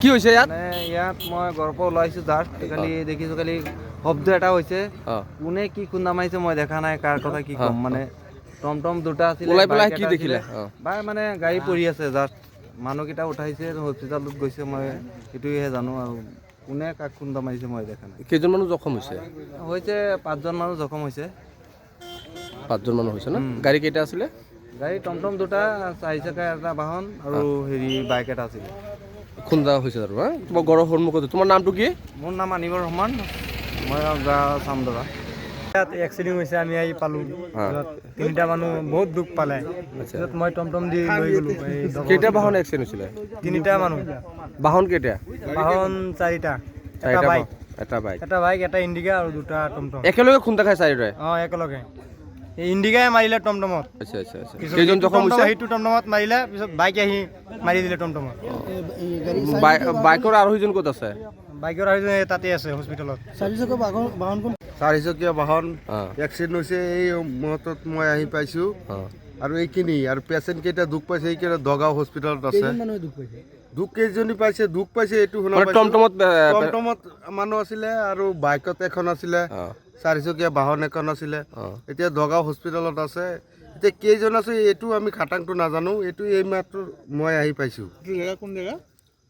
কি হৈছে ইয়াত? ইয়াত মই ঘৰৰ পৰা ওলাইছো জাষ্ট খালি দেখিছো খালি শব্দ এটা হৈছে। কোনে কি খুন্দা মাৰিছে মই দেখা নাই, কাৰ কথা কি ক'ম। মানে টমটম দুটা আছিলে, ওলাই পেলাই কি দেখিলে? বাই মানে গাড়ী পৰি আছে, জাষ্ট মানুহকেইটা উঠাইছে হস্পিটালত গৈছে, মই সেইটোহে জানো। আৰু কোনে কাক খুন্দা মাৰিছে মই দেখা নাই। কেইজন মানুহ জখম হৈছে? 5জন মানুহ জখম হৈছে। 5জন মানুহ হৈছে না? গাড়ী কেইটা আছিলে? গাড়ী টমটম দুটা, 4 চকীয়া এটা বাহন আৰু বাইক এটা আছিলে। খুন্দা হৈছে আৰু তোমাৰ ঘৰৰ সন্মুখতে। তোমাৰ নামটো কি? মোৰ নাম আনিবৰ ৰহমান, মই গাঁও চামদৰা। ইয়াত এক্সিডেণ্ট হৈছে, আমি আহি পালোঁ। তিনিটা মানুহ বহুত দুখ পালে। মই টমটম দি লৈ গ'লোঁ। কেইটা বাহন এক্সিডেণ্ট হৈছিলে? তিনিটা মানুহ। বাহন কেইটা? বাহন 4টা। এটা বাইক, এটা ইণ্ডিকা আৰু 2টা টমটম। একেলগে খুন্দা খাই চাৰিটাই? একেলগে। ইণ্ডিকাই মাৰিলে টমটমত। আচ্ছা। কেইজন জখম হৈছে? সেইটো টমটমত মাৰিলে, পিছত বাইক আহি মাৰি দিলে টমটমত। বাইকৰ আৰোহীজন ক'ত আছে? বাইকৰ আৰোহী তাতে আছে হস্পিটেলত। 4 চকীয়া বাহন এক্সিডেণ্ট হৈছে, এই মুহূৰ্তত মই আহি পাইছোঁ। আৰু এইখিনি আৰু পেচেণ্ট কেইটা দুখ পাইছে, এইকেইটা দগাঁও হস্পিটেলত আছে। দুখ কেইজনী পাইছে, দুখ পাইছে এইটো শুনা পাইছোঁ। টমটমত মানুহ আছিলে আৰু বাইকত এখন আছিলে, 4 চকীয়া বাহন এখন আছিলে। এতিয়া দগাঁও হস্পিটেলত আছে। এতিয়া কেইজন আছে এইটো আমি খাটাংটো নাজানো। এইটো এই মাত্ৰ মই আহি পাইছোঁ। কোন জেগা?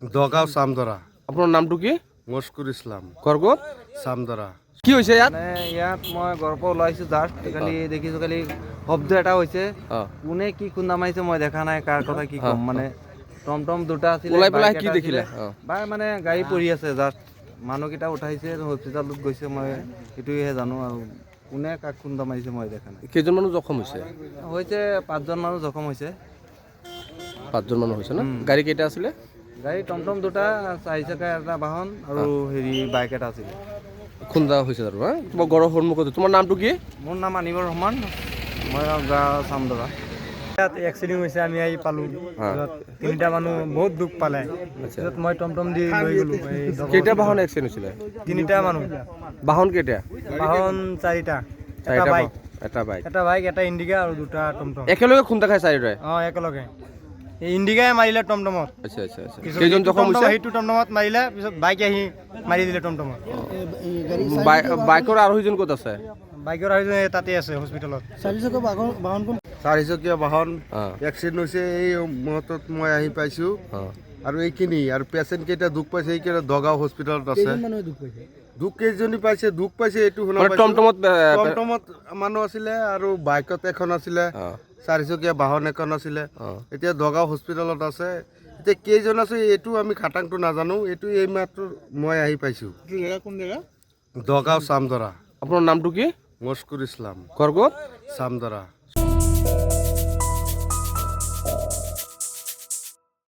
দগাঁও চামদৰা। আপোনাৰ নামটো কি? মস্কুৰ ইছলাম। ক'ত? চামদৰা। কি হৈছে ইয়াত? ইয়াত মই ঘৰৰ পৰা ওলাইছো জাষ্ট খালি দেখিছো খালি শব্দ এটা হৈছে। কোনে কি খুন্দা মাৰিছে মই দেখা নাই, কাৰ কথা কি ক'ম। মানে টমটম দুটা আছিলে, ওলাই পেলাই কি দেখিলে? বাই মানে গাড়ী পৰি আছে, জাষ্ট মানুহকেইটা উঠাইছে হস্পিটালত গৈছে, মই সেইটোহে জানো। আৰু কোনে কাক খুন্দা মাৰিছে মই দেখা নাই। কেইজন মানুহ জখম হৈছে? 5জন মানুহ জখম হৈছে। 5জন মানুহ হৈছে না? গাড়ী কেইটা আছিলে? গাড়ী টমটম দুটা, 4 চকীয়া এটা বাহন আৰু বাইক এটা আছিলে। খুন্দা হৈছে আৰু তোমাৰ ঘৰৰ সন্মুখতে। তোমাৰ নামটো কি? মোৰ নাম আনিবৰ ৰহমান, মই গাঁও চামদৰা। ইয়াত এক্সিডেণ্ট হৈছে, আমি আহি পালোঁ। তিনিটা মানুহ বহুত দুখ পালে। মই টমটম দি লৈ গ'লোঁ। কেইটা বাহন এক্সিডেণ্ট হৈছিলে? তিনিটা মানুহ। বাহন কেইটা? বাহন 4টা। এটা বাইক, এটা ইণ্ডিকা আৰু 2টা টমটম। একেলগে খুন্দা খাই চাৰিটাই? একেলগে। ইণ্ডিকাই মাৰিলে টমটমত। আচ্ছা। কেইজন জখম হৈছে? সেইটো টমটমত মাৰিলে, পিছত বাইক আহি মাৰি দিলে টমটমত। বাইকৰ আৰোহীজন ক'ত আছে? বাইকৰ আৰোহী তাতে আছে হস্পিটেলত। 4 চকীয়া বাহন এক্সিডেণ্ট হৈছে, এই মুহূৰ্তত মই আহি পাইছোঁ। আৰু এইখিনি আৰু পেচেণ্ট কেইটা দুখ পাইছে, এইকেইটা দগাঁও হস্পিটেলত আছে। দুখ কেইজনী পাইছে, দুখ পাইছে এইটো শুনা পাইছোঁ। টমটমত মানুহ আছিলে আৰু বাইকত এখন আছিলে, 4 চকীয়া বাহন এখন আছিলে। এতিয়া দগাঁও হস্পিটেলত আছে। এতিয়া কেইজন আছে এইটো আমি খাটাংটো নাজানো। এইটো এই মাত্ৰ মই আহি পাইছোঁ। কোন জেগা? দগাঁও চামদৰা। আপোনাৰ নামটো কি? মস্কুৰ ইছলাম। ক'ত? চামদৰা।